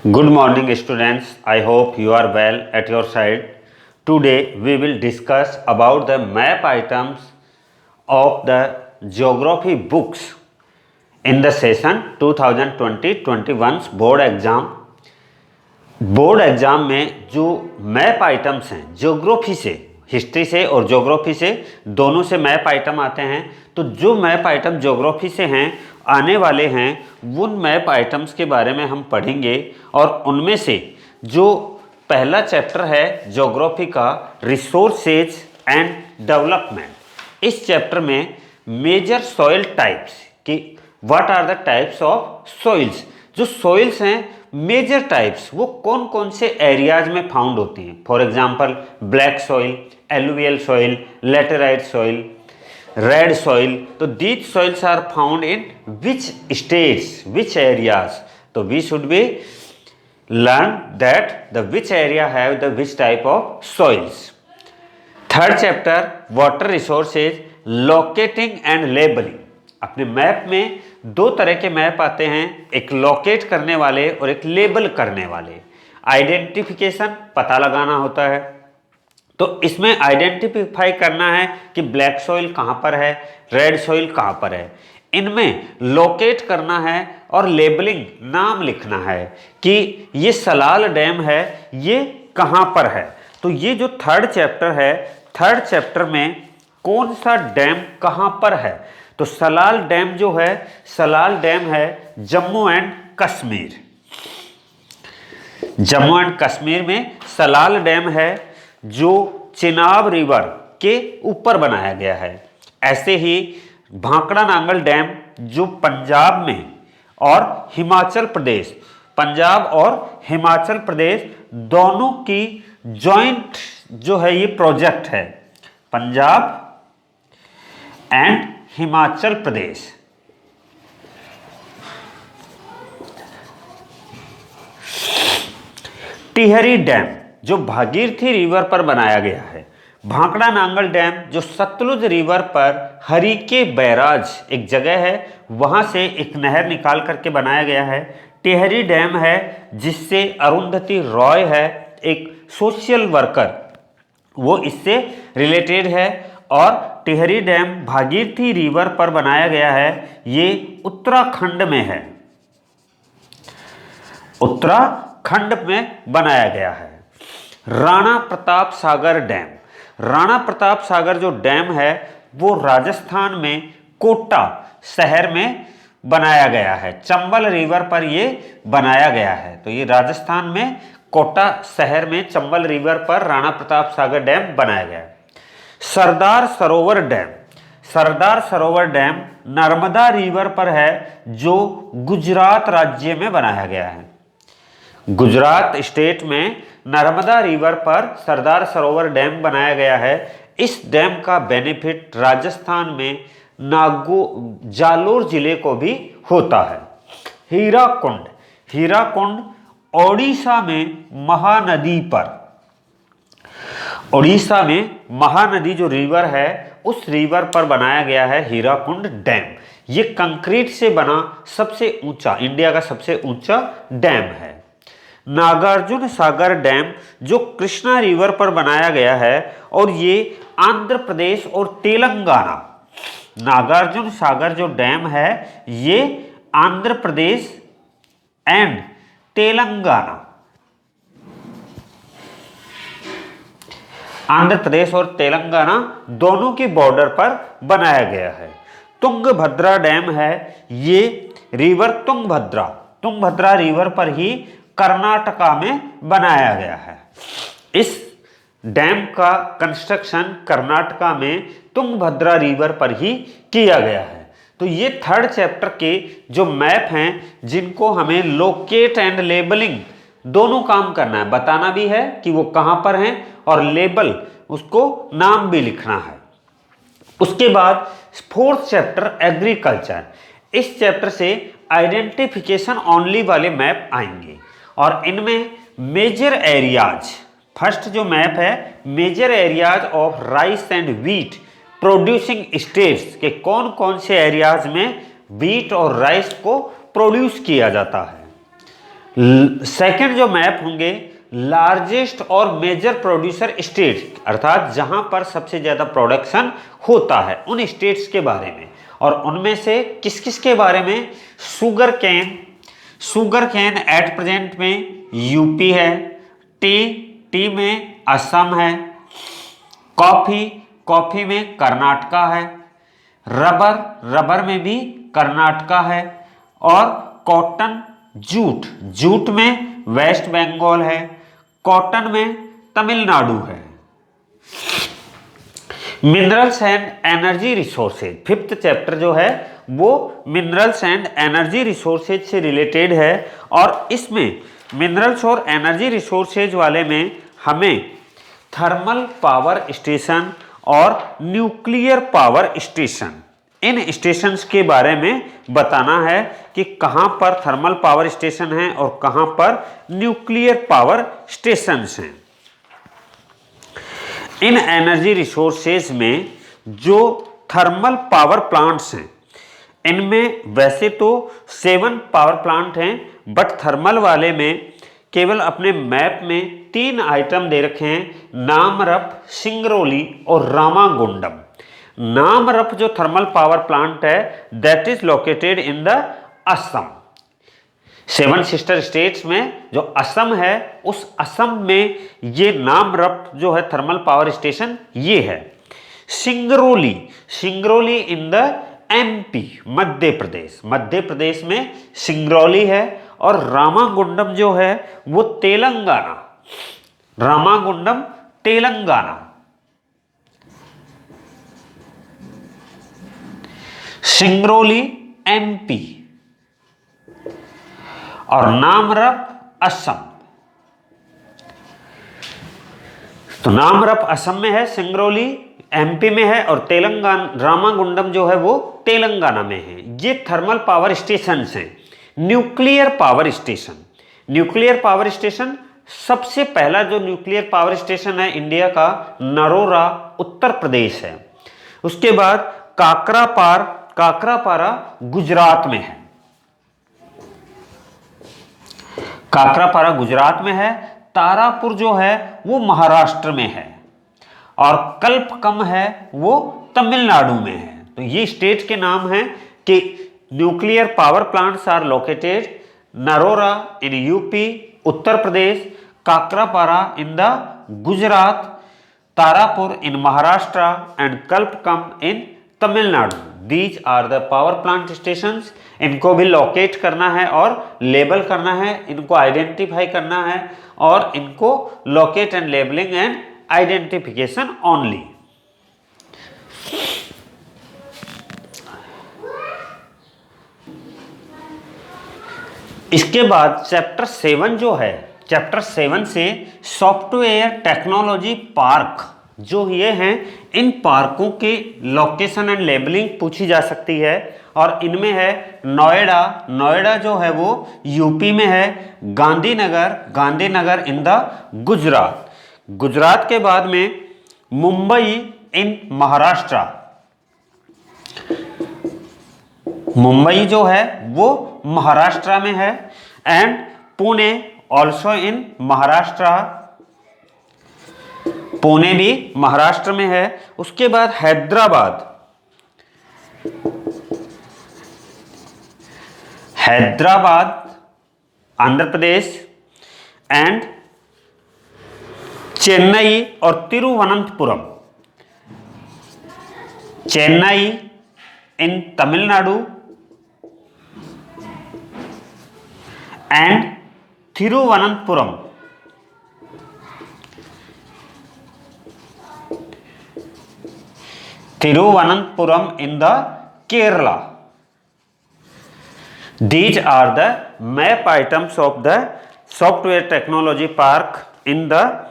Good morning students, I hope you are well at your side. Today we will discuss about the map items of the geography books in the session 2020-21 board exam में जो map items हैं geography से, history से और geography से दोनों से map item आते हैं। तो जो मैप आइटम ज्योग्राफी से हैं आने वाले हैं उन मैप आइटम्स के बारे में हम पढ़ेंगे और उनमें से जो पहला चैप्टर है ज्योग्राफी का रिसोर्सेज एंड डेवलपमेंट, इस चैप्टर में मेजर सॉइल टाइप्स की what are the types of soils, जो सॉइल्स हैं मेजर टाइप्स वो कौन कौन से एरियाज में फाउंड होती हैं। For example black soil, alluvial soil, laterite soil, red soil. तो these soils are found in which states, which areas. तो we should be learn that the which area have the which type of soils. Third chapter water resources, locating and labelling. अपने map में दो तरह के map आते हैं, एक locate करने वाले और एक लेबल करने वाले। आइडेंटिफिकेशन पता लगाना होता है, तो इसमें आइडेंटिफाई करना है कि ब्लैक सॉइल कहाँ पर है, रेड सॉइल कहाँ पर है। इनमें लोकेट करना है और लेबलिंग नाम लिखना है कि ये सलाल डैम है, ये कहाँ पर है। तो ये जो थर्ड चैप्टर है, थर्ड चैप्टर में कौन सा डैम कहाँ पर है। तो सलाल डैम जो है, सलाल डैम है जम्मू एंड कश्मीर। जम्मू एंड कश्मीर में सलाल डैम है जो चिनाब रिवर के ऊपर बनाया गया है। ऐसे ही भांकड़ा नांगल डैम जो पंजाब में और हिमाचल प्रदेश, पंजाब और हिमाचल प्रदेश दोनों की जॉइंट जो है ये प्रोजेक्ट है, पंजाब एंड हिमाचल प्रदेश। टिहरी डैम जो भागीरथी रिवर पर बनाया गया है। भांकड़ा नांगल डैम जो सतलुज रिवर पर हरीके बैराज एक जगह है, वहां से एक नहर निकाल करके बनाया गया है। टिहरी डैम है जिससे अरुंधति रॉय है एक सोशल वर्कर, वो इससे रिलेटेड है। और टिहरी डैम भागीरथी रिवर पर बनाया गया है, ये उत्तराखंड में है, उत्तराखंड में बनाया गया है। राणा प्रताप सागर डैम, राणा प्रताप सागर जो डैम है वो राजस्थान में कोटा शहर में बनाया गया है, चंबल रिवर पर ये बनाया गया है। तो ये राजस्थान में कोटा शहर में चंबल रिवर पर राणा प्रताप सागर डैम बनाया गया है। Sardar Sarovar dam, Sardar Sarovar dam Narmada river पर है जो गुजरात राज्य में बनाया गया है। गुजरात स्टेट में नर्मदा रिवर पर सरदार सरोवर डैम बनाया गया है। इस डैम का बेनिफिट राजस्थान में जालोर जिले को भी होता है। हीराकुंड, हीराकुंड ओडिशा में महानदी पर, ओडिशा में महानदी जो रिवर है उस रिवर पर बनाया गया है हीराकुंड डैम। ये कंक्रीट से बना सबसे ऊंचा, इंडिया का सबसे ऊंचा डैम है। नागार्जुन सागर डैम जो कृष्णा रिवर पर बनाया गया है और ये आंध्र प्रदेश और तेलंगाना, नागार्जुन सागर जो डैम है ये आंध्र प्रदेश एंड तेलंगाना, आंध्र प्रदेश और तेलंगाना दोनों के बॉर्डर पर बनाया गया है। तुंगभद्रा डैम है, ये रिवर तुंगभद्रा, तुंगभद्रा रिवर पर ही कर्नाटका में बनाया गया है। इस डैम का कंस्ट्रक्शन कर्नाटका में तुंगभद्रा रिवर पर ही किया गया है। तो ये थर्ड चैप्टर के जो मैप हैं जिनको हमें लोकेट एंड लेबलिंग दोनों काम करना है, बताना भी है कि वो कहाँ पर हैं और लेबल उसको नाम भी लिखना है। उसके बाद फोर्थ चैप्टर एग्रीकल्चर, इस चैप्टर से आइडेंटिफिकेशन ओनली वाले मैप आएंगे और इनमें मेजर एरियाज, फर्स्ट जो मैप है major areas of rice and wheat producing states के कौन कौन से एरियाज में व्हीट और राइस को प्रोड्यूस किया जाता है। सेकंड जो मैप होंगे लार्जेस्ट और मेजर प्रोड्यूसर स्टेट, अर्थात जहां पर सबसे ज्यादा प्रोडक्शन होता है उन स्टेट्स के बारे में। और उनमें से किस किस के बारे में? शुगर कैन एट प्रेजेंट में यूपी है, टी में असम है, कॉफी में कर्नाटका है, रबर में भी कर्नाटका है, और कॉटन जूट में वेस्ट बंगाल है, कॉटन में तमिलनाडु है। Minerals and energy resources, fifth chapter जो है वो मिनरल्स एंड एनर्जी रिसोर्सेज से रिलेटेड है। और इसमें मिनरल्स और एनर्जी रिसोर्सेज वाले में हमें थर्मल पावर स्टेशन और न्यूक्लियर पावर स्टेशन, इन स्टेशंस के बारे में बताना है कि कहां पर थर्मल पावर स्टेशन है और कहां पर न्यूक्लियर पावर स्टेशंस हैं। इन एनर्जी रिसोर्सेज में जो थर्मल पावर प्लांट्स हैं, इनमें वैसे तो 7 पावर प्लांट हैं, बट थर्मल वाले में केवल अपने मैप में 3 आइटम दे रखे हैं, नामरप, सिंगरौली और रामागुंडम। नामरप जो थर्मल पावर प्लांट है that is located in the Assam. 7 sister states में जो असम है उस असम में ये नामरप जो है थर्मल पावर स्टेशन ये है। Singrauli in the MP, Madhya Pradesh में सिंगरौली है। और रामागुंडम जो है वो तेलंगाना, सिंगरौली एमपी और नामरप असम। तो नामरप असम में है, सिंगरौली एमपी में है और रामागुंडम जो है वो तेलंगाना में है। ये थर्मल पावर स्टेशन हैं। न्यूक्लियर पावर स्टेशन सबसे पहला जो न्यूक्लियर पावर स्टेशन है इंडिया का नरोरा उत्तर प्रदेश है। उसके बाद काकरापारा गुजरात में है, तारापुर जो है वो महाराष्ट्र में है और कल्पकम है वो तमिलनाडु में है। तो ये स्टेट के नाम हैं कि nuclear power plants are located Narora in UP Uttar Pradesh, Kakrapar in the Gujarat, Tarapur in Maharashtra and Kalpakkam in Tamil Nadu. These are the power plant stations. इनको भी लोकेट करना है और लेबल करना है, इनको आइडेंटिफाई करना है और इनको locate and labelling and identification only. इसके बाद चैप्टर 7 जो है, चैप्टर 7 से सॉफ्टवेयर टेक्नोलॉजी पार्क जो ये हैं, इन पार्कों के लोकेशन एंड लेबलिंग पूछी जा सकती है। और इनमें है नोएडा जो है वो यूपी में है, गांधीनगर इन द गुजरात के बाद में मुंबई इन महाराष्ट्र, मुंबई जो है वो महाराष्ट्र में है, and Pune also in Maharashtra, Pune भी महाराष्ट्र में है। उसके बाद हैदराबाद आंध्र प्रदेश, एंड चेन्नई और Thiruvananthapuram, Chennai in Tamil Nadu and Thiruvananthapuram in the Kerala. These are the map items of the software technology park in the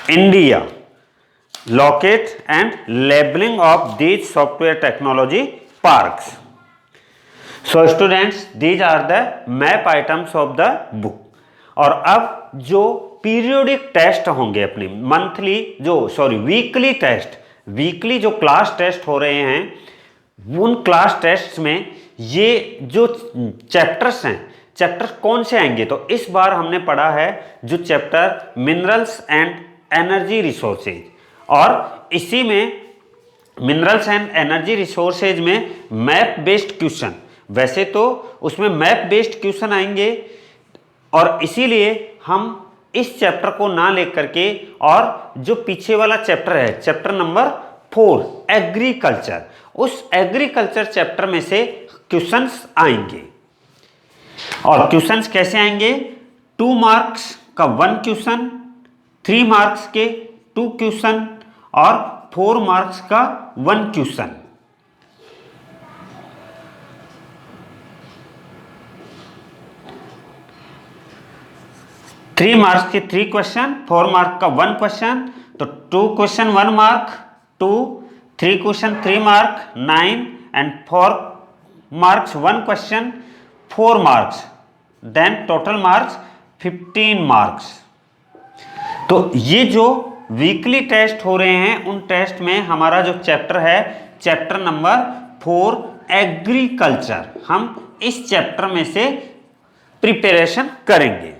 India. Locate and labeling of these software technology parks. So students, these are the map items of the book. और अब जो periodic test होंगे अपने weekly जो class test हो रहे हैं उन क्लास टेस्ट में ये जो चैप्टर्स हैं, चैप्टर कौन से आएंगे, तो इस बार हमने पढ़ा है जो chapter minerals and energy resources, और इसी में मिनरल्स एंड एनर्जी रिसोर्सेज में मैप बेस्ड क्वेश्चन, वैसे तो उसमें मैप बेस्ड क्वेश्चन आएंगे, और इसीलिए हम इस चैप्टर को ना लेकर के और जो पीछे वाला चैप्टर है, चैप्टर नंबर 4 एग्रीकल्चर, उस एग्रीकल्चर चैप्टर में से क्वेश्चंस आएंगे। और क्वेश्चंस कैसे आएंगे, 2 मार्क्स का 1 क्वेश्चन, 3 मार्क्स के 2 क्वेश्चन और 4 मार्क्स का 1 क्वेश्चन। थ्री मार्क्स के 3 क्वेश्चन, 4 मार्क का 1 क्वेश्चन, तो 2 question 1 mark 2, 3 question 3 mark 9 and 4 marks 1 question 4 marks, then total marks 15 marks. तो ये जो वीकली टेस्ट हो रहे हैं उन टेस्ट में हमारा जो चैप्टर है, चैप्टर नंबर 4 एग्रीकल्चर, हम इस चैप्टर में से प्रिपरेशन करेंगे।